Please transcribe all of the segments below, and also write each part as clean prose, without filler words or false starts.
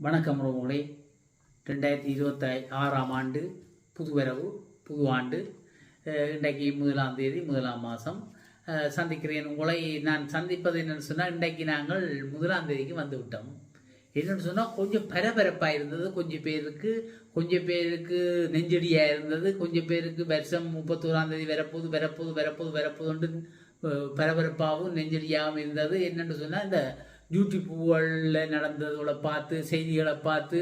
வணக்கம் உறவுகளே. 2026ஆம் ஆண்டு புதுவரவு புது ஆண்டு. இன்றைக்கு 1ஆம் தேதி 1ஆம் மாதம் சந்திக்கிறேன் உங்களை. நான் சந்திப்பது என்னென்னு சொன்னால், இன்றைக்கு நாங்கள் 1ஆம் தேதிக்கு வந்து விட்டோம். என்னென்னு சொன்னால், கொஞ்சம் பரபரப்பாக இருந்தது. கொஞ்சம் பேருக்கு நெஞ்சடியாக இருந்தது. கொஞ்சம் பேருக்கு வருஷம் 31ஆம் தேதி வரப்போகுது பரபரப்பாகவும் நெஞ்சடியாகவும் இருந்தது. என்னென்னு சொன்னால், இந்த யூடியூப்புகளில் நடந்ததோட பார்த்து, செய்திகளை பார்த்து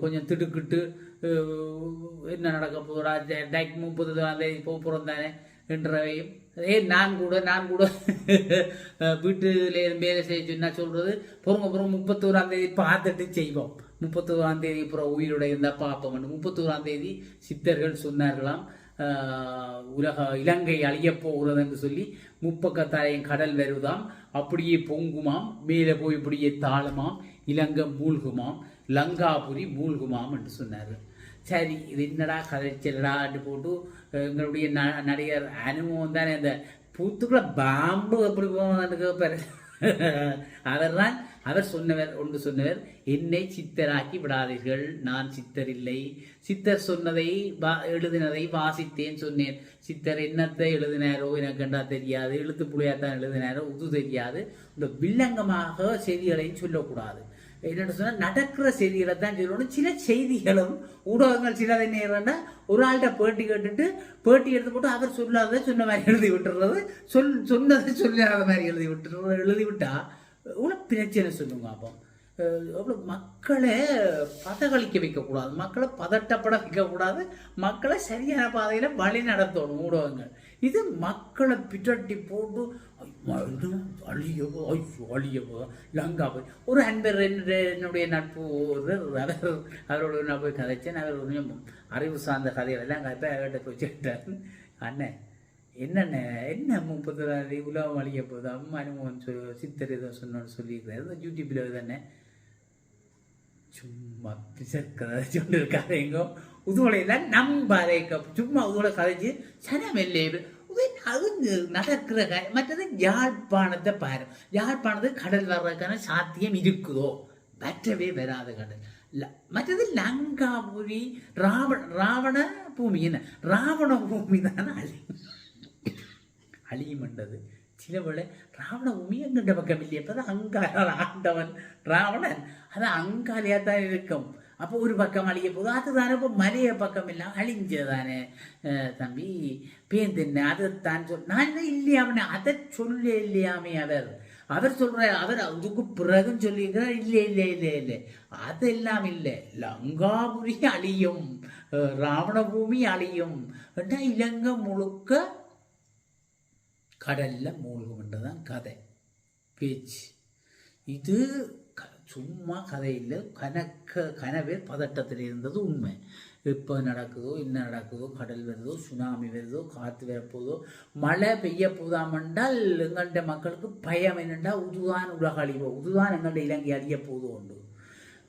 கொஞ்சம் திடுக்கிட்டு என்ன நடக்க போகிறா, 30ஆம் தேதி போகிறோம் தானே என்றவையும் நான் கூட வீட்டில் வேலை செய்ய சொன்னா சொல்கிறது, பொறுங்க 31ஆம் தேதி பார்த்துட்டு செய்வோம். 31ஆம் தேதி அப்புறம் உயிரோட இருந்தால் பார்ப்போம். 31ஆம் தேதி சித்தர்கள் சொன்னார்களாம், இலங்கை அழியப் போகிறது என்று சொல்லி, முப்பக்கத்தாயம் கடல் வருதாம், அப்படியே பொங்குமாம், மேலே போய் இப்படியே தாளமாம், இலங்கை மூழ்குமாம், லங்காபுரி மூழ்குமாம் என்று சொன்னார்கள். சரி, இது என்னடா கதைச்சலடான்னு போட்டு எங்களுடைய நடிகர் அனுபவம் தானே, அந்த பூத்துக்குள்ள பாம்பு எப்படி போவான்னு கேட்பார். அவர் சொன்னவர், என்னை சித்தராக்கி விடாதீர்கள், நான் சித்தர் இல்லை. சித்தர் சொன்னதை எழுதினதை வாசித்தேன் சொன்னேன். சித்தர் என்னத்தை எழுதினாரோ எனக்கு கண்டா தெரியாது, எழுத்து புள்ளியாத்தான் எழுதினாரோ உது தெரியாது. இந்த வில்லங்கமாக செய்திகளையும் சொல்லக்கூடாது. என்னென்னு சொன்னால், நடக்கிற செய்திகளை தான் சொல்லணும். சில செய்திகளும் ஊடகங்கள் சிலதை நேரம்னா ஒரு ஆள்கிட்ட பேட்டி எடுத்து போட்டு அவர் சொல்லாத சொன்ன மாதிரி எழுதி விட்டுறது, சொன்னதை சொல்லாத மாதிரி எழுதி விட்டா இவ்வளோ பிரச்சனை சொல்லுங்க. அப்போ அவ்வளோ மக்களை பதகளிக்க வைக்கக்கூடாது, மக்களை பதட்டப்பட வைக்கக்கூடாது, மக்களை சரியான பாதையில் வழி நடத்தணும் ஊடகங்கள். இது மக்களை பிட்டட்டி போட்டு அழியவோ லங்காபுரி. ஒரு அன்பர் என்னுடைய நட்பு அவரோட நான் போய் கதைச்சேன். அவர் கொஞ்சம் அறிவு சார்ந்த கதைகளெல்லாம் அவர்கிட்ட போய் கேட்டார், அண்ணன் என்ன 31ஆம் தேதி உலகம் அழிய போகுது, அம்மா அனுபவம் சித்தர் ஏதோ சொன்னோன்னு சொல்லியிருக்காரு யூடியூப்பில் தானே. சும்மா பிசற்கதை சொன்னு இருக்காரு. எங்கோ உதுவலையெல்லாம் நம்பாரே, சும்மா உதுவலை கதைச்சு சனமில்லை. அது நடக்கிற மற்றது யாழ்ப்பாணத்தை பாரு, யாழ்ப்பாணத்துக்கு கடல் வர்றதுக்கான சாத்தியம் இருக்குதோ, மற்றவே வராத கடல். மற்றது லங்காபுரி ராவண பூமி, என்ன ராவண பூமி தானே அழியுமண்டது. சில வேளை ராவண பூமி எங்கிட்ட பக்கம் இல்லையே, அப்போதான் அங்கால ஆண்டவன் ராவணன், அது அங்காலியாக தான் இருக்கும். அப்போ ஒரு பக்கம் அழிய போதும், அதுதானே இப்போ மலைய பக்கம் எல்லாம் அழிஞ்சதானே தம்பி பேந்தென்ன அதைத்தான் நான் இல்லையாமே, அதை சொல்ல இல்லையாமே அவர் சொல்ற, அவர் அதுக்கு பிறகும் சொல்லியிருக்கிறார், இல்லை அதெல்லாம் இல்லை. லங்காபுரி அழியும், ராவண பூமி அழியும், இலங்கை முழுக்க கடல்ல மூழ்கும்ன்றதான் கதை பேச்சு. இது சும்மா கதை இல்லை, கனவே பதட்டத்தில் இருந்தது உண்மை. எப்போ நடக்குதோ, என்ன நடக்குதோ, கடல் வருதோ, சுனாமி வருதோ, காற்று வரப்போதோ, மழை பெய்ய போதாமென்றால் எங்கள்ட மக்களுக்கு பயம் என்னென்னா, உதுதான் உலக அழிவோ, உதுதான் எங்கள்ட இலங்கை அழிய போதோ உண்டு.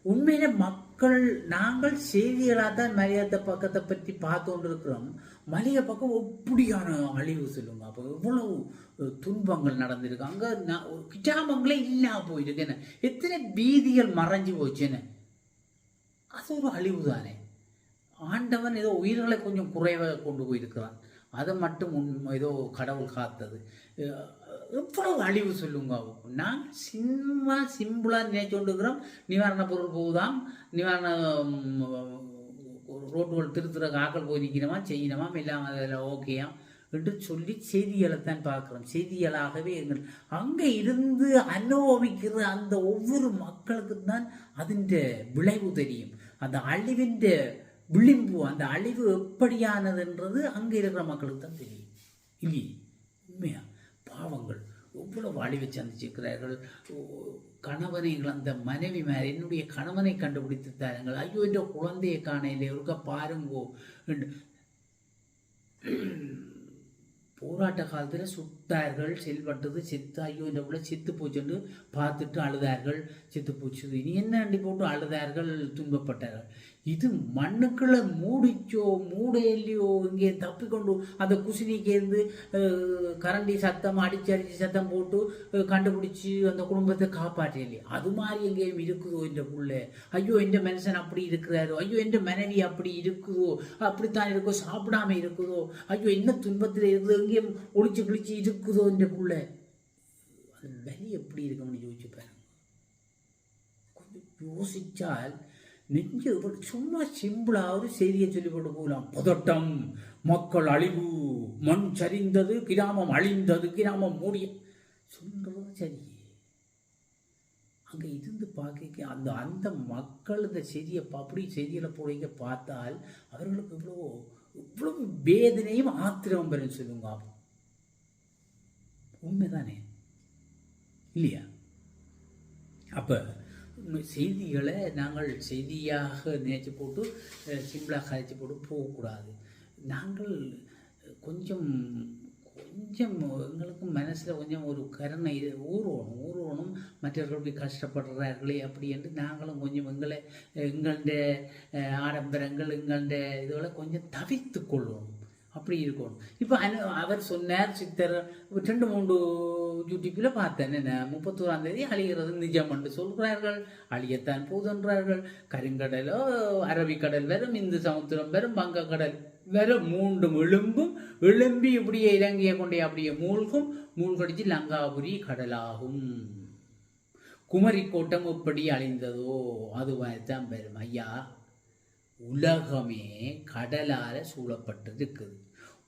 உண்மையில மக்கள், நாங்கள் செய்திகளாக தான் மலையத்தை பக்கத்தை பற்றி பார்த்து கொண்டு இருக்கிறோம். மலைய பக்கம் எப்படியான அழிவு சொல்லுங்க. அப்போ எவ்வளவு துன்பங்கள் நடந்திருக்கு, அங்கே கிராமங்களே இல்லாம போயிருக்கு, என்ன எத்தனை வீதிகள் மறைஞ்சு போச்சுன்னு. அது ஒரு அழிவு தானே. ஆண்டவன் ஏதோ உயிர்களை கொஞ்சம் குறைவாக கொண்டு போயிருக்கிறான், அதை மட்டும் ஏதோ கடவுள் காத்தது. எவ்வளவு அழிவு சொல்லுங்க. நாங்கள் சிம்பிளாக நினைச்சு கொண்டுக்கிறோம், நிவாரண பொருள் போகுதாம், நிவாரண ரோட்டுகள் திருத்துற ஆக்கள் போய் நிற்கணுமா செய்யணுமா எல்லாம் அதில் ஓகேயாம் என்று சொல்லி செய்திகளைத்தான் பார்க்குறோம். செய்திகளாகவே எங்கள் அங்கே இருந்து அனுபவிக்கிற அந்த ஒவ்வொரு மக்களுக்கு தான் அதன் விளைவு தெரியும். அந்த அழிவின் விளிம்பு, அந்த அழிவு எப்படியானதுன்றது அங்கே இருக்கிற மக்களுக்கு தான் தெரியும். இல்லையே உண்மையா? பாவங்கள் எவ்வளவு அழிவை சந்திச்சிருக்கிறார்கள். கணவனை இழந்த மனைவி மேலே, என்னுடைய கணவனை கண்டுபிடித்து தாருங்கள், ஐயோ என்ற குழந்தையை காணையில் இருக்க பாருங்கோ போராட்ட காலத்தில் சுட்டார்கள், செல்பட்டது, செத்து ஐயோ இந்த பிள்ளை செத்து போச்சுன்னு பார்த்துட்டு அழுதார்கள், செத்து போச்சு இனி என்ன அண்டி போட்டு அழுதார்கள், துன்பப்பட்டார்கள். இது மண்ணுக்குள்ள மூடிச்சோ மூடையிலையோ இங்கே தப்பிக்கொண்டு அந்த குசினிக்கேருந்து கரண்டி சத்தம் அடிச்சு சத்தம் போட்டு கண்டுபிடிச்சி அந்த குடும்பத்தை காப்பாற்றலையே. அது மாதிரி எங்கேயும் இருக்குதோ இந்த புள்ள, ஐயோ எந்த மனுஷன் அப்படி இருக்கிறாரோ, ஐயோ எந்த மனைவி அப்படி இருக்குதோ, அப்படித்தான் இருக்கோ, சாப்பிடாம இருக்குதோ, ஐயோ என்ன துன்பத்தில் இருக்குது, எங்கேயும் ஒளிச்சு கிழிச்சு இருக்குதோ இந்த புள்ள. அது வலி எப்படி இருக்கும்னு யோசிச்சு பாருங்க. கொஞ்சம் யோசிச்சால் நெஞ்சு சும்மா சிம்பிளா ஒரு செய்தியை சொல்லி கொண்டு போகலாம். பதட்டம், மக்கள் அழிவு, மண் சரிந்தது, கிராமம் அழிந்தது, கிராமம் மூடிய சொல்றது சரி. அங்க இருந்து பார்க்க அந்த அந்த மக்கள் இந்த செய்தியை அப்படி செய்தியில போறீங்க பார்த்தால் அவர்களுக்கு இவ்வளவு வேதனையும் ஆத்திரமும் பெரும் சொல்லுங்க. உண்மைதானே இல்லையா? அப்ப செய்திகளை நாங்கள் செய்தியாக நினைச்சு போட்டு சிம்பிளாக கழிச்சு போட்டு போகக்கூடாது. நாங்கள் கொஞ்சம் கொஞ்சம் எங்களுக்கு மனசில் கொஞ்சம் ஒரு கருணை ஊறணும். மற்றவர்களுக்கு கஷ்டப்படுறார்களே அப்படி என்று நாங்களும் கொஞ்சம் எங்களுடைய ஆடம்பரங்கள் எங்களுடைய இதுகளை கொஞ்சம் தவிர்த்து கொள்வோம். அப்படி இருக்கணும். இப்போ அவர் சொன்னார், சித்தர் 2-3 யூடியூப்பில் பார்த்தேன், என்ன 31ஆம் தேதி அழிகிறது நிஜம் என்று சொல்கிறார்கள். அழியத்தான் போதுன்றார்கள். கருங்கடலோ அரபிக்கடல் வரும், இந்து சமுத்திரம் வரும், வங்கக்கடல் வரும், 3 எழும்பி இப்படியே இலங்கையை கொண்டே அப்படியே மூழ்கடிச்சு லங்காபுரி கடலாகும். குமரி கோட்டம் எப்படி அழிந்ததோ அது தான் வரும். ஐயா, உலகமே கடலால சூழப்பட்டிருக்குது.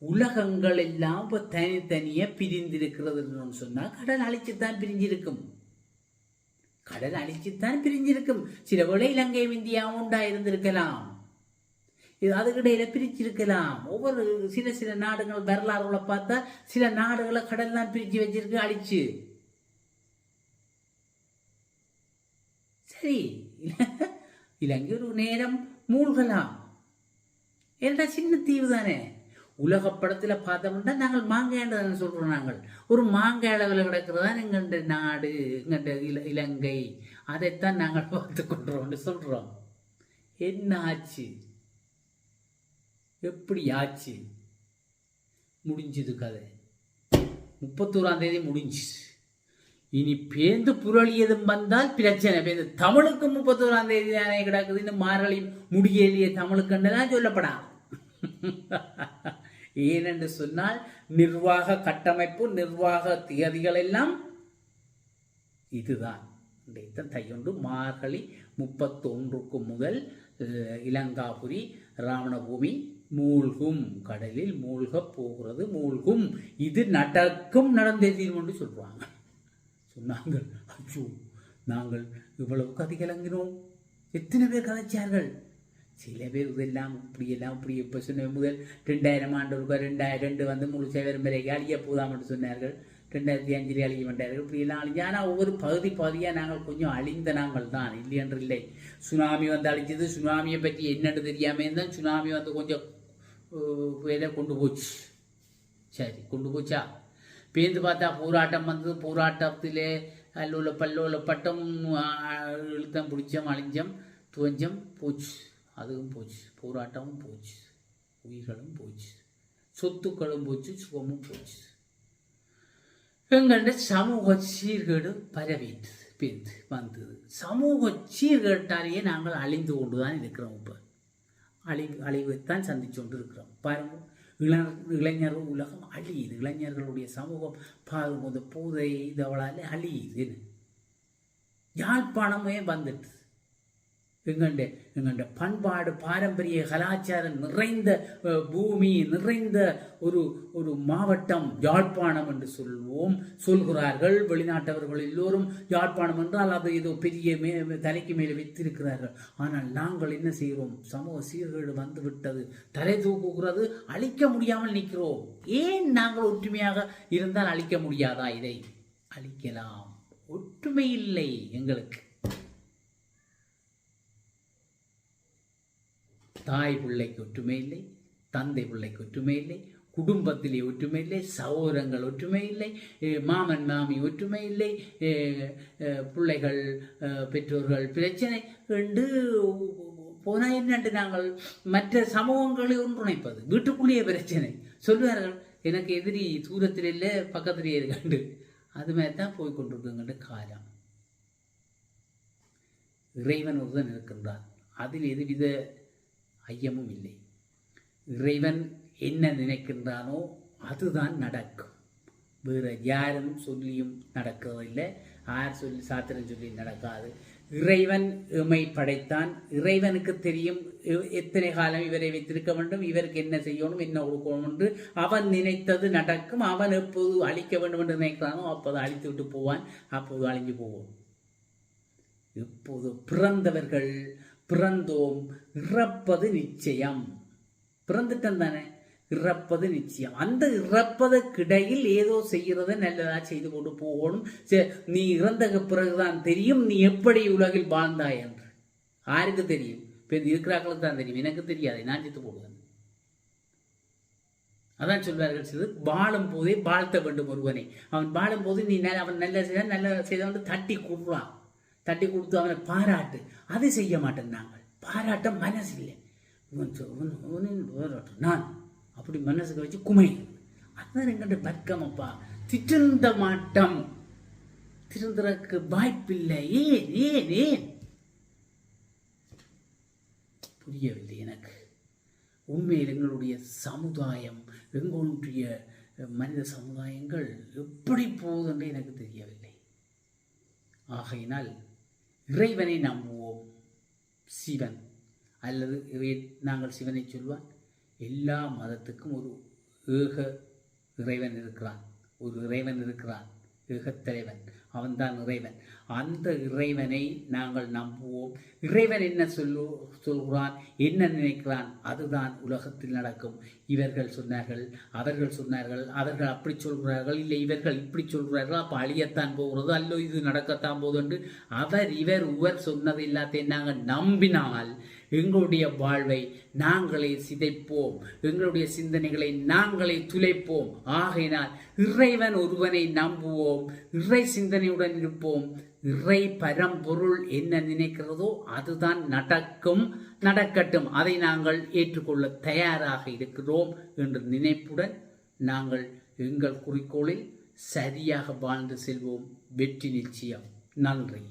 உலகங்கள் எல்லாம் இப்போ தனித்தனியே பிரிந்திருக்கிறதுன்னு சொன்னா கடல் அழிச்சுத்தான் பிரிஞ்சிருக்கும். கடல் அழிச்சுத்தான் பிரிஞ்சிருக்கும். சில வேளை இலங்கையும் இந்தியாவும் உண்டாயிருந்திருக்கலாம். இது அதுக்கிடையில பிரிச்சிருக்கலாம். ஒவ்வொரு சில நாடுகள் வரலாறுகளை பார்த்தா சில நாடுகளை கடல் தான் பிரிச்சு வச்சிருக்கு, அழிச்சு. சரி, இலங்கை ஒரு நேரம் மூழ்கலாம். ஏன்னா சின்ன தீவு தானே. உலக படத்துல பார்த்தோம்னா நாங்கள் மாங்காய் சொல்றோம். நாங்கள் ஒரு மாங்காய் அளவில் கிடக்கிறதா எங்கள்ட நாடு, எங்கள்ட இலங்கை. அதைத்தான் நாங்கள் பார்த்து கொண்டோம் சொல்றோம். என்ன ஆச்சு? எப்படி ஆச்சு? முடிஞ்சது கதை. 31ஆம் தேதி முடிஞ்சு. இனி பேந்து புரளியதும் வந்தால் பிரச்சனை. பேருந்து தமிழுக்கு 31ஆம் தேதி தானே கிடக்குது. இந்த மார்கழி முடியலையே தமிழுக்குன்றதான் சொல்லப்படாது. ஏனென்று சொன்னால் நிர்வாக கட்டமைப்பு, நிர்வாக திகதிகள் எல்லாம் இதுதான். தையொன்று மார்கழி 31க்கு முதல் இலங்காபுரி ராவணபூமி மூழ்கும், கடலில் மூழ்க போகிறது, மூழ்கும். இது நடக்கும், நடந்தே தீர்வு சொல்றாங்க. சொன்னாங்க. ஐயோ, நாங்கள் இவ்வளவு கதை கலங்கினோம். எத்தனை பேர் கதைச்சார்கள். சில பேர் இதெல்லாம் இப்படி இப்போ சொன்ன முதல் 2000 ஆண்டு 2002 வந்து முழு வரும் வரைக்கும் அழிய போதாம் என்று சொன்னார்கள். 2005 அழிய மாட்டார்கள். இப்படி எல்லாம் அழிஞ்சு. ஆனால் ஒவ்வொரு பகுதியாக நாங்கள் கொஞ்சம் அழிந்த நாங்கள் தான், இல்லை என்று இல்லை. சுனாமி வந்து அழிஞ்சது. சுனாமியை பற்றி என்னென்னு தெரியாமல் இருந்தால் சுனாமி வந்து கொஞ்சம் வேலை கொண்டு போச்சு. சரி, கொண்டு போச்சா? பேந்து பார்த்தா போராட்டம் வந்தது. போராட்டத்திலே அல்லோல பல்லோல பட்டம் இழுத்தம் பிடிச்சம் அழிஞ்சம் துவஞ்சம் போச்சு. அதுவும் போச்சு. போராட்டமும் போச்சு, உயிர்களும் போச்சு, சொத்துக்களும் போச்சு, சுகமும் போச்சு. எங்கள்ட சமூக சீர்கேடு பரவிட்டு பேந்து வந்தது. சமூக சீர்கேட்டாலேயே நாங்கள் அழிந்து கொண்டுதான் இருக்கிறோம். இப்போ அழிவைத்தான் சந்திச்சு கொண்டு இருக்கிறோம். பாருங்க, இளைஞர் உலகம் அழியுது. இளைஞர்களுடைய சமூகம் பாருங்க, போதை இதவளால அழியுது. யாழ்ப்பாணமே வந்துட்டு எங்கண்ட பண்பாடு, பாரம்பரிய கலாச்சாரம் நிறைந்த பூமி, நிறைந்த ஒரு மாவட்டம் யாழ்ப்பாணம் என்று சொல்கிறார்கள். வெளிநாட்டவர்கள் எல்லோரும் யாழ்ப்பாணம் என்றால் அது ஏதோ பெரிய தலைக்கு மேலே வைத்திருக்கிறார்கள். ஆனால் நாங்கள் என்ன செய்கிறோம்? சமூக சீர்கேடு வந்து விட்டது, தலை தூக்குகிறது, அழிக்க முடியாமல் நிற்கிறோம். ஏன் நாங்கள் ஒற்றுமையாக இருந்தால் அழிக்க முடியாதா? இதை அழிக்கலாம். ஒற்றுமை இல்லை எங்களுக்கு. தாய் பிள்ளைக்கு ஒற்றுமை இல்லை, தந்தை பிள்ளைக்கு ஒற்றுமை இல்லை, குடும்பத்திலே ஒற்றுமை இல்லை, சகோதரங்கள் ஒற்றுமை இல்லை, மாமன் மாமி ஒற்றுமை இல்லை, பிள்ளைகள் பெற்றோர்கள் பிரச்சனை என்று போனால் என்னென்று நாங்கள் மற்ற சமூகங்களை ஒன்றிணைப்பது. வீட்டுக்குள்ளேயே பிரச்சனை சொல்லுவார்கள், எனக்கு எதிரி தூரத்தில் இல்லை பக்கத்திலேயே இருக்காண்டு. அது மாதிரி தான் போய்கொண்டிருக்குங்கிற காலம். இறைவன் ஒருவன் இருக்கின்றான், அதில் எதுவித ஐயமும் இல்லை. இறைவன் என்ன நினைக்கின்றானோ அதுதான் நடக்கும். வேறு யாரும் சொல்லியும் நடக்கவில்லை, யார் சொல்லி சாத்திரம் சொல்லி நடக்காது. இறைவன் எமை படைத்தான். இறைவனுக்கு தெரியும் எத்தனை காலம் இவரை வைத்திருக்க வேண்டும், இவருக்கு என்ன செய்யணும், என்ன கொடுக்கணும் என்று. அவன் நினைத்தது நடக்கும். அவன் எப்போது அழிக்க வேண்டும் என்று நினைக்கிறானோ அப்போது அழித்து விட்டு போவான், அப்போது அழிஞ்சு போவோம். இப்போது பிறந்தவர்கள் பிறந்தோம், இறப்பது நிச்சயம். பிறந்துட்டம் தானே, இறப்பது நிச்சயம். அந்த இறப்பதற்கிடையில் ஏதோ செய்கிறத நல்லதா செய்து கொண்டு போகணும். நீ இறந்த பிறகுதான் தெரியும் நீ எப்படி உலகில் வாழ்ந்தாய் என்று. யாருக்கு தெரியும்? இப்போ இருக்கிறார்களுக்கு தான் தெரியும், எனக்கு தெரியாது, நான் செத்து போடுவேன். அதான் சொல்வார்கள் சிலர், வாழும் போதே வாழ்த்த வேண்டும் ஒருவனை. அவன் வாழும் போது நீ அவன் நல்ல செய்த தட்டி கொடுறான், தட்டி கொடுத்து அவனை பாராட்டு. அது செய்ய மாட்டேன் நாங்கள். பாராட்ட மனசு இல்லை. நான் அப்படி மனசுக்கு வச்சு குமை. அதான் எங்கிட்ட பக்கமப்பா. திருந்த மாட்டம், திருந்துறதுக்கு வாய்ப்பில்லை. ஏன் ஏன் ஏன் புரியவில்லை எனக்கு. உண்மையில் எங்களுடைய சமுதாயம், எங்களுடைய மனித சமுதாயங்கள் எப்படி போகுதுன்னு எனக்கு தெரியவில்லை. ஆகையினால் இறைவனை நம்புவோம். சிவன் அல்லது நாங்கள் சிவனை சொல்வான். எல்லா மதத்துக்கும் ஒரு ஏக இறைவன் இருக்கிறான், ஒரு இறைவன் இருக்கிறான், ஏகத்தலைவன், அவன்தான் இறைவன். அந்த இறைவனை நாங்கள் நம்புவோம். இறைவன் என்ன சொல்கிறான், என்ன நினைக்கிறான், அதுதான் உலகத்தில் நடக்கும். இவர்கள் சொன்னார்கள், அவர்கள் சொன்னார்கள், அவர்கள் அப்படி சொல்கிறார்கள், இல்லை இவர்கள் இப்படி சொல்கிறார்கள், அப்போ அழியத்தான் போகிறது, அல்லோ இது நடக்கத்தான் போகுது என்று அவர் இவர் உவர் சொன்னது எல்லாத்தையும் நாங்கள் நம்பினால் எங்களுடைய வாழ்வை நாங்களே சிதைப்போம், எங்களுடைய சிந்தனைகளை நாங்களே துளைப்போம். ஆகையினால் இறைவன் ஒருவனை நம்புவோம், இறை சிந்தனையுடன் இருப்போம். இறை பரம்பொருள் என்ன நினைக்கிறதோ அதுதான் நடக்கும், நடக்கட்டும். அதை நாங்கள் ஏற்றுக்கொள்ள தயாராக இருக்கிறோம் என்ற நினைப்புடன் நாங்கள் எங்கள் குறிக்கோளில் சரியாக வாழ்ந்து செல்வோம். வெற்றி நிச்சயம். நன்றி.